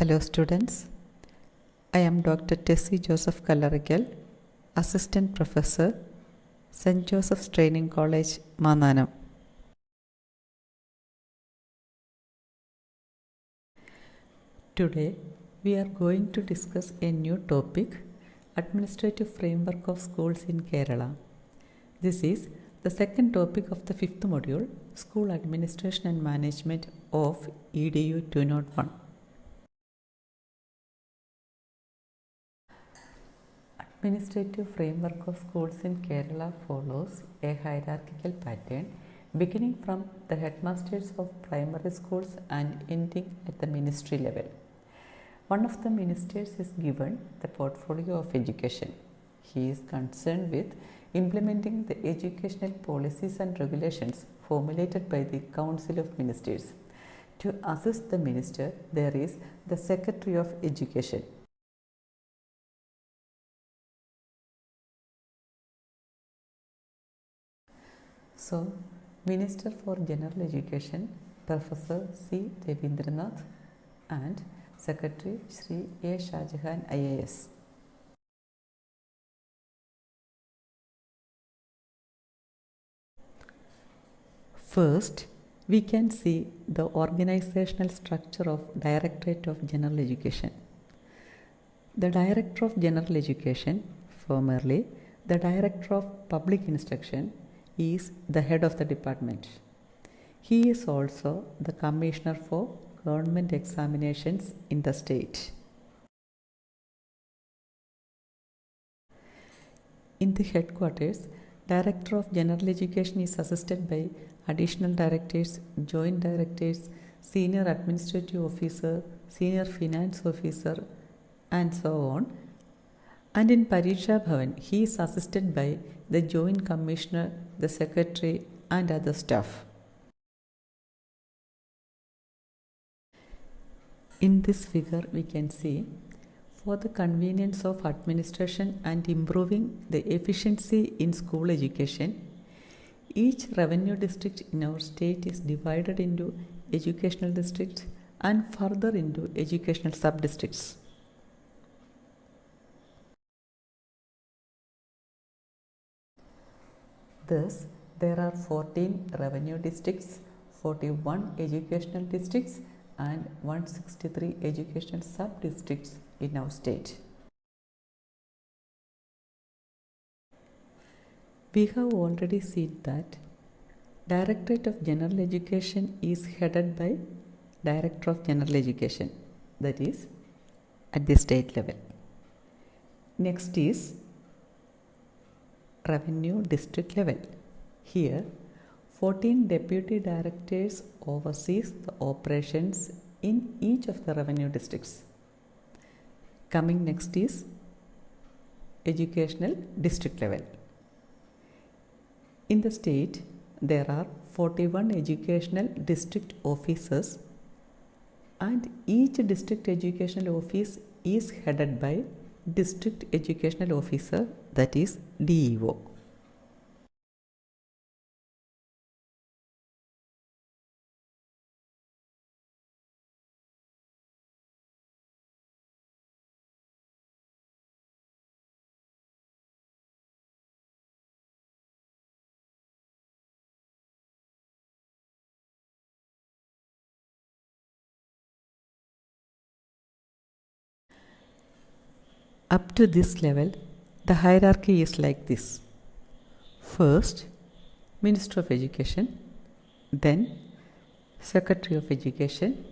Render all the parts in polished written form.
Hello students, I am Dr. Tessie Joseph Kallarikal, Assistant Professor, St. Joseph's Training College, Mananam. Today we are going to discuss a new topic, Administrative Framework of Schools in Kerala. This is the second topic of the fifth module, School Administration and Management of EDU 201. Administrative framework of schools in Kerala follows a hierarchical pattern beginning from the headmasters of primary schools and ending at the ministry level. One of the ministers is given the portfolio of education. He is concerned with implementing the educational policies and regulations formulated by the Council of Ministers. To assist the minister, there is the Secretary of Education. So, Minister for General Education, Professor C. Ravindranath and Secretary Shri A. Shahjahan IAS. First, we can see the organizational structure of Directorate of General Education. The Director of General Education, formerly the Director of Public Instruction, is the head of the department. He is also the Commissioner for Government Examinations in the state. In the headquarters, Director of General Education is assisted by additional directors, joint directors, senior administrative officer, senior finance officer, and so on. And in Pariksha Bhavan, he is assisted by the joint commissioner, the secretary, and other staff. In this figure, we can see for the convenience of administration and improving the efficiency in school education, each revenue district in our state is divided into educational districts and further into educational sub-districts. Thus, there are 14 revenue districts, 41 educational districts and 163 educational sub-districts in our state. We have already seen that Directorate of General Education is headed by Director of General Education, that is at the state level. Next is Revenue District level. Here 14 deputy directors oversees the operations in each of the revenue districts. Coming next is Educational District level. In the state, there are 41 educational district officers and each district educational office is headed by District Educational Officer, that is DEO. Up to this level, the hierarchy is like this. First, Minister of Education, then Secretary of Education,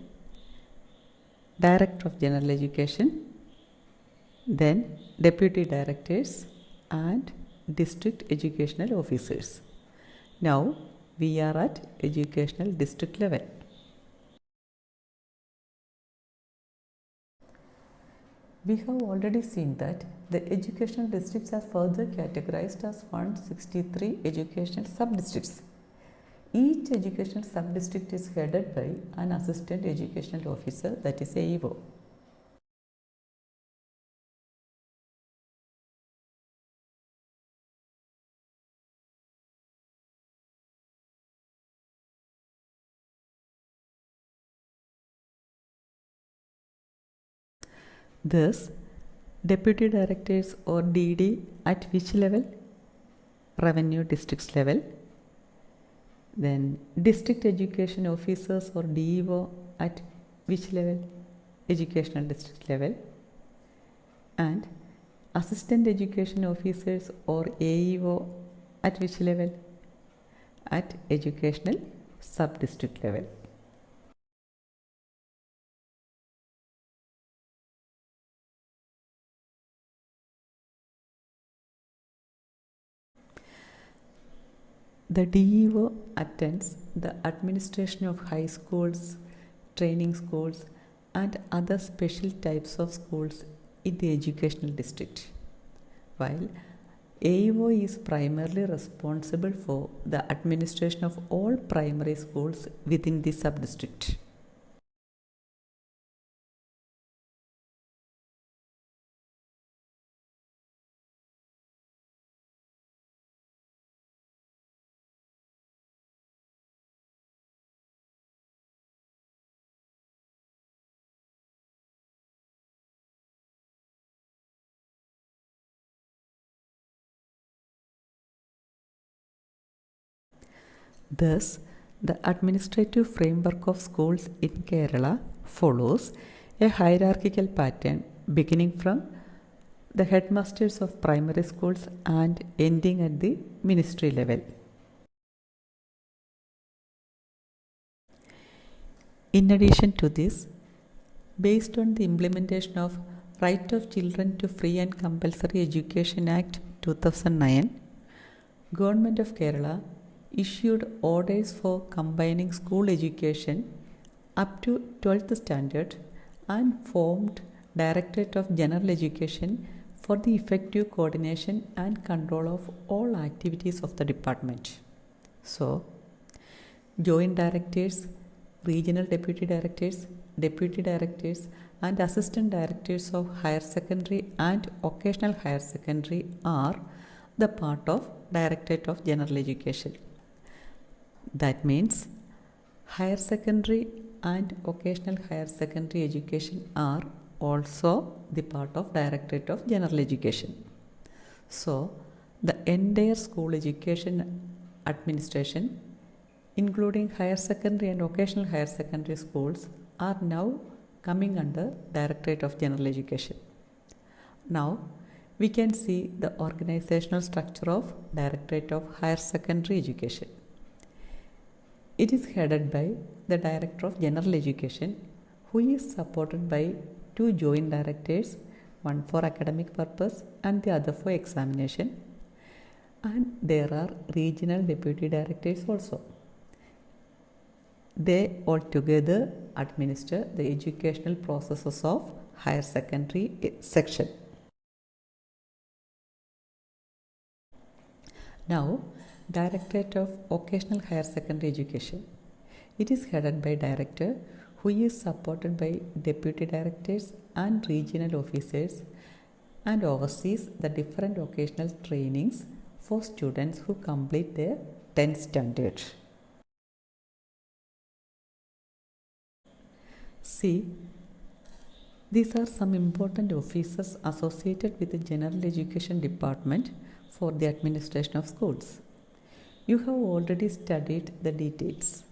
Director of General Education, then Deputy Directors and District Educational Officers. Now, we are at Educational District level. We have already seen that the educational districts are further categorized as 163 educational sub-districts. Each educational sub-district is headed by an assistant educational officer, that is AEO. Thus, deputy directors or DD at which level? Revenue districts level. Then district education officers or DEO at which level? Educational district level. And assistant education officers or AEO at which level? At educational sub-district level. The DEO attends the administration of high schools, training schools, and other special types of schools in the educational district, while AEO is primarily responsible for the administration of all primary schools within the sub-district. Thus, the administrative framework of schools in Kerala follows a hierarchical pattern beginning from the headmasters of primary schools and ending at the ministry level. In addition to this, based on the implementation of Right of Children to Free and Compulsory Education Act 2009, Government of Kerala issued orders for combining school education up to 12th standard and formed Directorate of General Education for the effective coordination and control of all activities of the department. So, joint directors, regional deputy directors, and assistant directors of higher secondary and occasional higher secondary are the part of Directorate of General Education. That means higher secondary and occasional higher secondary education are also the part of Directorate of General Education. So, the entire school education administration, including higher secondary and occasional higher secondary schools, are now coming under Directorate of General Education. Now, we can see the organizational structure of Directorate of Higher Secondary Education. It is headed by the Director of General Education, who is supported by two joint directors, one for academic purpose and the other for examination. And there are regional deputy directors also. They all together administer the educational processes of higher secondary section. Now, Directorate of Occasional Higher Secondary Education. It is headed by Director, who is supported by Deputy Directors and Regional Officers and oversees the different occasional trainings for students who complete their 10th standard. See, these are some important officers associated with the General Education Department for the administration of schools. You have already studied the details.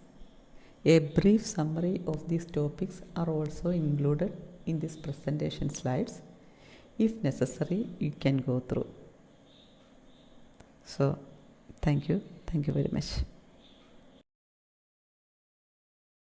A brief summary of these topics are also included in this presentation slides. If necessary, you can go through. So, thank you very much.